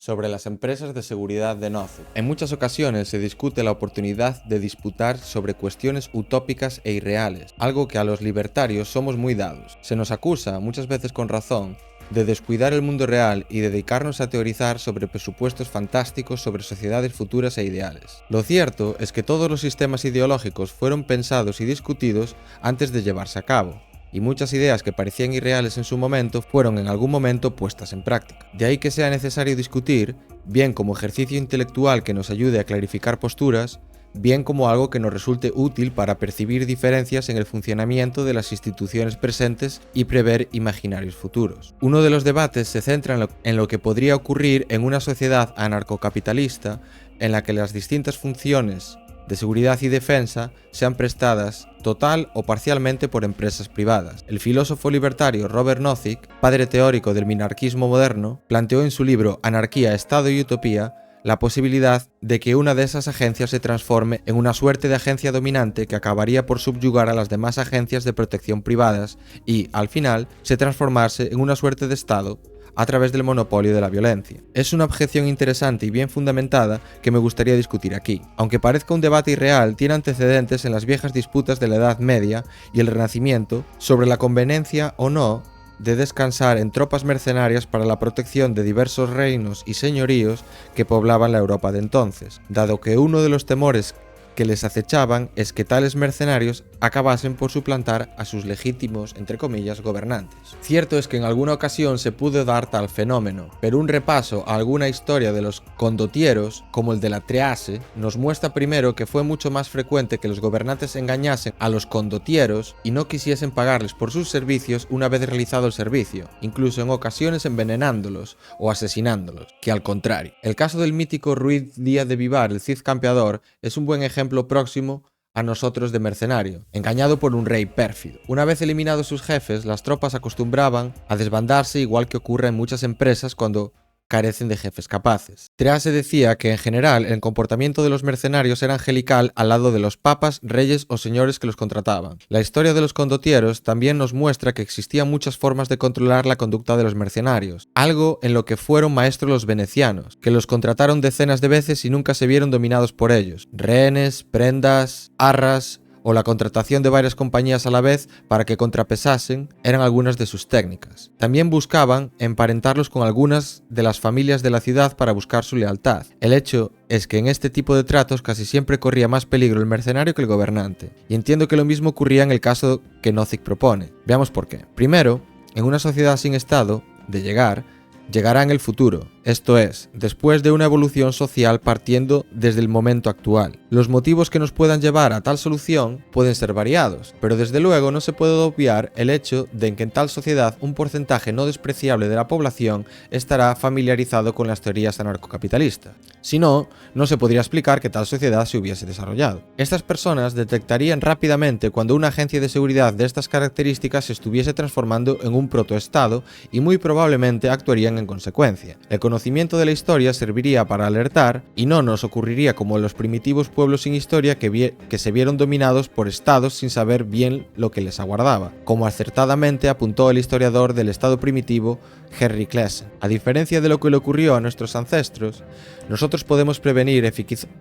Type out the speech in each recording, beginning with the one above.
sobre las empresas de seguridad de Nozick. En muchas ocasiones se discute la oportunidad de disputar sobre cuestiones utópicas e irreales, algo que a los libertarios somos muy dados. Se nos acusa, muchas veces con razón, de descuidar el mundo real y dedicarnos a teorizar sobre presupuestos fantásticos sobre sociedades futuras e ideales. Lo cierto es que todos los sistemas ideológicos fueron pensados y discutidos antes de llevarse a cabo, y muchas ideas que parecían irreales en su momento fueron en algún momento puestas en práctica. De ahí que sea necesario discutir, bien como ejercicio intelectual que nos ayude a clarificar posturas, bien como algo que nos resulte útil para percibir diferencias en el funcionamiento de las instituciones presentes y prever imaginarios futuros. Uno de los debates se centra en lo que podría ocurrir en una sociedad anarcocapitalista en la que las distintas funciones de seguridad y defensa sean prestadas total o parcialmente por empresas privadas. El filósofo libertario Robert Nozick, padre teórico del minarquismo moderno, planteó en su libro Anarquía, Estado y Utopía la posibilidad de que una de esas agencias se transforme en una suerte de agencia dominante que acabaría por subyugar a las demás agencias de protección privadas y, al final, se transformarse en una suerte de Estado a través del monopolio de la violencia. Es una objeción interesante y bien fundamentada que me gustaría discutir aquí. Aunque parezca un debate irreal, tiene antecedentes en las viejas disputas de la Edad Media y el Renacimiento sobre la conveniencia o no de descansar en tropas mercenarias para la protección de diversos reinos y señoríos que poblaban la Europa de entonces, dado que uno de los temores que les acechaban es que tales mercenarios acabasen por suplantar a sus legítimos, entre comillas, gobernantes. Cierto es que en alguna ocasión se pudo dar tal fenómeno, pero un repaso a alguna historia de los condottieros, como el de la Triasse, nos muestra primero que fue mucho más frecuente que los gobernantes engañasen a los condottieros y no quisiesen pagarles por sus servicios una vez realizado el servicio, incluso en ocasiones envenenándolos o asesinándolos, que al contrario. El caso del mítico Ruiz Díaz de Vivar, el Cid Campeador, es un buen ejemplo próximo a nosotros de mercenario, engañado por un rey pérfido. Una vez eliminados sus jefes, las tropas acostumbraban a desbandarse, igual que ocurre en muchas empresas cuando carecen de jefes capaces. Triasse decía que en general el comportamiento de los mercenarios era angelical al lado de los papas, reyes o señores que los contrataban. La historia de los condottieros también nos muestra que existían muchas formas de controlar la conducta de los mercenarios, algo en lo que fueron maestros los venecianos, que los contrataron decenas de veces y nunca se vieron dominados por ellos. Rehenes, prendas, arras o la contratación de varias compañías a la vez para que contrapesasen eran algunas de sus técnicas. También buscaban emparentarlos con algunas de las familias de la ciudad para buscar su lealtad. El hecho es que en este tipo de tratos casi siempre corría más peligro el mercenario que el gobernante, y entiendo que lo mismo ocurría en el caso que Nozick propone. Veamos por qué. Primero, en una sociedad sin Estado, llegará en el futuro, esto es, después de una evolución social partiendo desde el momento actual. Los motivos que nos puedan llevar a tal solución pueden ser variados, pero desde luego no se puede obviar el hecho de que en tal sociedad un porcentaje no despreciable de la población estará familiarizado con las teorías anarcocapitalistas. Si no, no se podría explicar que tal sociedad se hubiese desarrollado. Estas personas detectarían rápidamente cuando una agencia de seguridad de estas características se estuviese transformando en un protoestado y muy probablemente actuarían en consecuencia. El conocimiento de la historia serviría para alertar y no nos ocurriría como en los primitivos pueblos sin historia que se vieron dominados por estados sin saber bien lo que les aguardaba, como acertadamente apuntó el historiador del estado primitivo Henry Clason. A diferencia de lo que le ocurrió a nuestros ancestros, nosotros podemos prevenir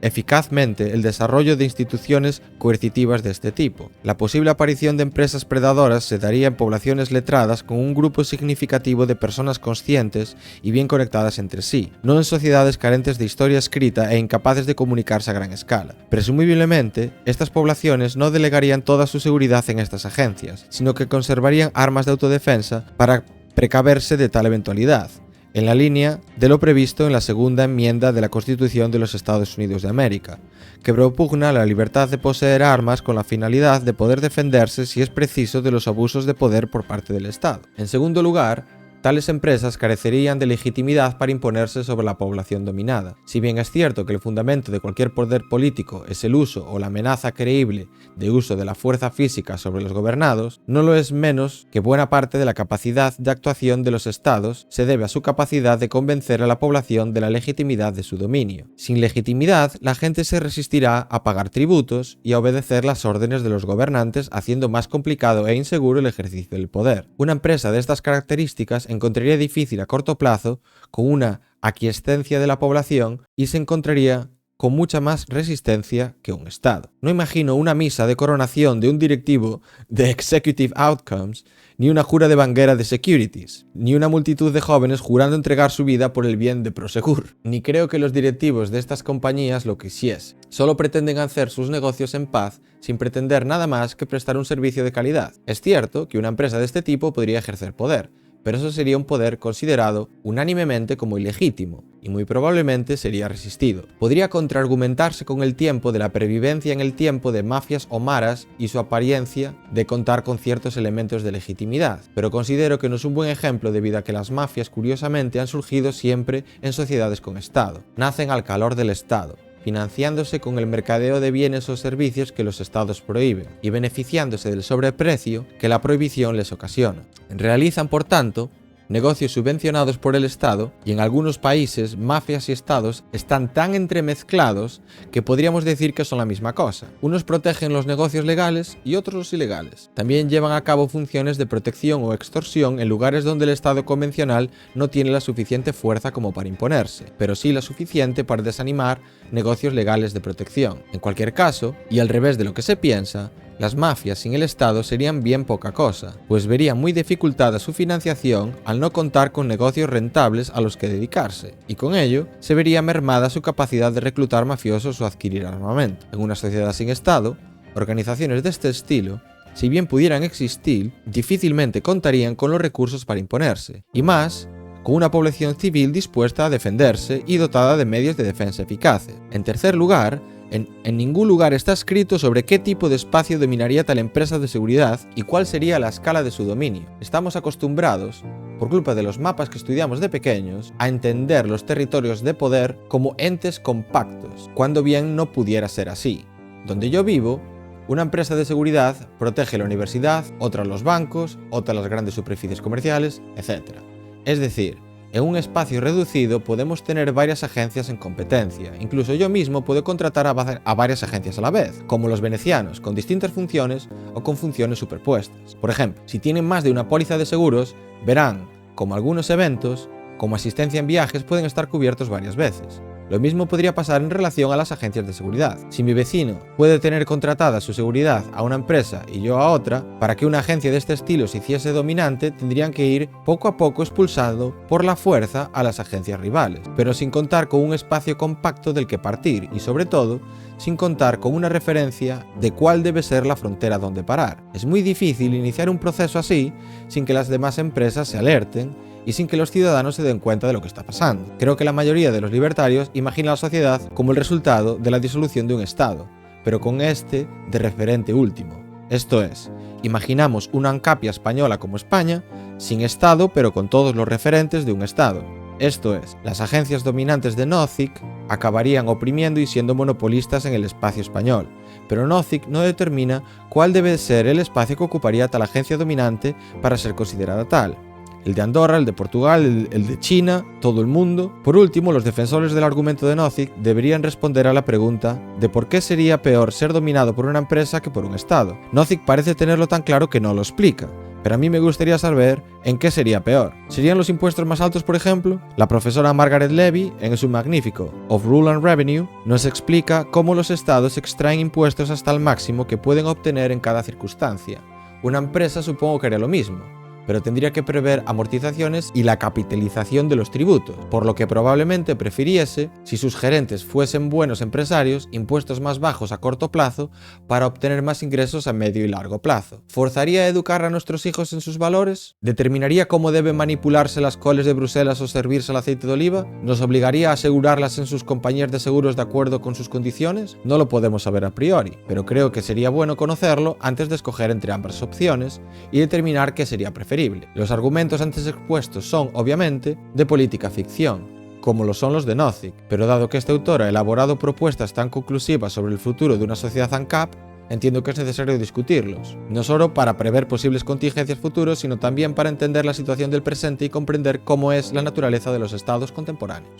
eficazmente el desarrollo de instituciones coercitivas de este tipo. La posible aparición de empresas predadoras se daría en poblaciones letradas con un grupo significativo de personas conscientes y bien conectadas entre sí, no en sociedades carentes de historia escrita e incapaces de comunicarse a gran escala. Presumiblemente, estas poblaciones no delegarían toda su seguridad en estas agencias, sino que conservarían armas de autodefensa para precaverse de tal eventualidad, en la línea de lo previsto en la segunda enmienda de la Constitución de los Estados Unidos de América, que propugna la libertad de poseer armas con la finalidad de poder defenderse si es preciso de los abusos de poder por parte del Estado. En segundo lugar, tales empresas carecerían de legitimidad para imponerse sobre la población dominada. Si bien es cierto que el fundamento de cualquier poder político es el uso o la amenaza creíble de uso de la fuerza física sobre los gobernados, no lo es menos que buena parte de la capacidad de actuación de los estados se debe a su capacidad de convencer a la población de la legitimidad de su dominio. Sin legitimidad, la gente se resistirá a pagar tributos y a obedecer las órdenes de los gobernantes, haciendo más complicado e inseguro el ejercicio del poder. Una empresa de estas características encontraría difícil a corto plazo con una aquiescencia de la población y se encontraría con mucha más resistencia que un Estado. No imagino una misa de coronación de un directivo de Executive Outcomes, ni una jura de banguera de Securities, ni una multitud de jóvenes jurando entregar su vida por el bien de Prosegur. Ni creo que los directivos de estas compañías lo quisiesen. Solo pretenden hacer sus negocios en paz sin pretender nada más que prestar un servicio de calidad. Es cierto que una empresa de este tipo podría ejercer poder, pero eso sería un poder considerado unánimemente como ilegítimo y muy probablemente sería resistido. Podría contraargumentarse con el tiempo de la pervivencia en el tiempo de mafias o maras y su apariencia de contar con ciertos elementos de legitimidad, pero considero que no es un buen ejemplo debido a que las mafias curiosamente han surgido siempre en sociedades con Estado. Nacen al calor del Estado, financiándose con el mercadeo de bienes o servicios que los estados prohíben y beneficiándose del sobreprecio que la prohibición les ocasiona. Realizan, por tanto, negocios subvencionados por el Estado y en algunos países mafias y estados están tan entremezclados que podríamos decir que son la misma cosa. Unos protegen los negocios legales y otros los ilegales. También llevan a cabo funciones de protección o extorsión en lugares donde el Estado convencional no tiene la suficiente fuerza como para imponerse, pero sí la suficiente para desanimar negocios legales de protección. En cualquier caso, y al revés de lo que se piensa, las mafias sin el Estado serían bien poca cosa, pues verían muy dificultada su financiación al no contar con negocios rentables a los que dedicarse, y con ello se vería mermada su capacidad de reclutar mafiosos o adquirir armamento. En una sociedad sin Estado, organizaciones de este estilo, si bien pudieran existir, difícilmente contarían con los recursos para imponerse, y más con una población civil dispuesta a defenderse y dotada de medios de defensa eficaces. En tercer lugar, en ningún lugar está escrito sobre qué tipo de espacio dominaría tal empresa de seguridad y cuál sería la escala de su dominio. Estamos acostumbrados, por culpa de los mapas que estudiamos de pequeños, a entender los territorios de poder como entes compactos, cuando bien no pudiera ser así. Donde yo vivo, una empresa de seguridad protege la universidad, otra los bancos, otra las grandes superficies comerciales, etc. Es decir, en un espacio reducido podemos tener varias agencias en competencia. Incluso yo mismo puedo contratar a varias agencias a la vez, como los venecianos, con distintas funciones o con funciones superpuestas. Por ejemplo, si tienen más de una póliza de seguros, verán como algunos eventos, como asistencia en viajes, pueden estar cubiertos varias veces. Lo mismo podría pasar en relación a las agencias de seguridad. Si mi vecino puede tener contratada su seguridad a una empresa y yo a otra, para que una agencia de este estilo se hiciese dominante, tendrían que ir poco a poco expulsando por la fuerza a las agencias rivales, pero sin contar con un espacio compacto del que partir y, sobre todo, sin contar con una referencia de cuál debe ser la frontera donde parar. Es muy difícil iniciar un proceso así sin que las demás empresas se alerten y sin que los ciudadanos se den cuenta de lo que está pasando. Creo que la mayoría de los libertarios imagina la sociedad como el resultado de la disolución de un Estado, pero con este de referente último. Esto es, imaginamos una ANCAPia española como España, sin Estado pero con todos los referentes de un Estado. Esto es, las agencias dominantes de Nozick acabarían oprimiendo y siendo monopolistas en el espacio español, pero Nozick no determina cuál debe ser el espacio que ocuparía tal agencia dominante para ser considerada tal. El de Andorra, el de Portugal, el de China, todo el mundo. Por último, los defensores del argumento de Nozick deberían responder a la pregunta de por qué sería peor ser dominado por una empresa que por un Estado. Nozick parece tenerlo tan claro que no lo explica, pero a mí me gustaría saber en qué sería peor. ¿Serían los impuestos más altos, por ejemplo? La profesora Margaret Levy, en su magnífico Of Rule and Revenue, nos explica cómo los estados extraen impuestos hasta el máximo que pueden obtener en cada circunstancia. Una empresa supongo que haría lo mismo, pero tendría que prever amortizaciones y la capitalización de los tributos, por lo que probablemente prefiriese, si sus gerentes fuesen buenos empresarios, impuestos más bajos a corto plazo para obtener más ingresos a medio y largo plazo. ¿Forzaría a educar a nuestros hijos en sus valores? ¿Determinaría cómo deben manipularse las coles de Bruselas o servirse el aceite de oliva? ¿Nos obligaría a asegurarlas en sus compañías de seguros de acuerdo con sus condiciones? No lo podemos saber a priori, pero creo que sería bueno conocerlo antes de escoger entre ambas opciones y determinar qué sería preferible. Los argumentos antes expuestos son, obviamente, de política ficción, como lo son los de Nozick, pero dado que este autor ha elaborado propuestas tan conclusivas sobre el futuro de una sociedad ANCAP, entiendo que es necesario discutirlos, no solo para prever posibles contingencias futuras, sino también para entender la situación del presente y comprender cómo es la naturaleza de los estados contemporáneos.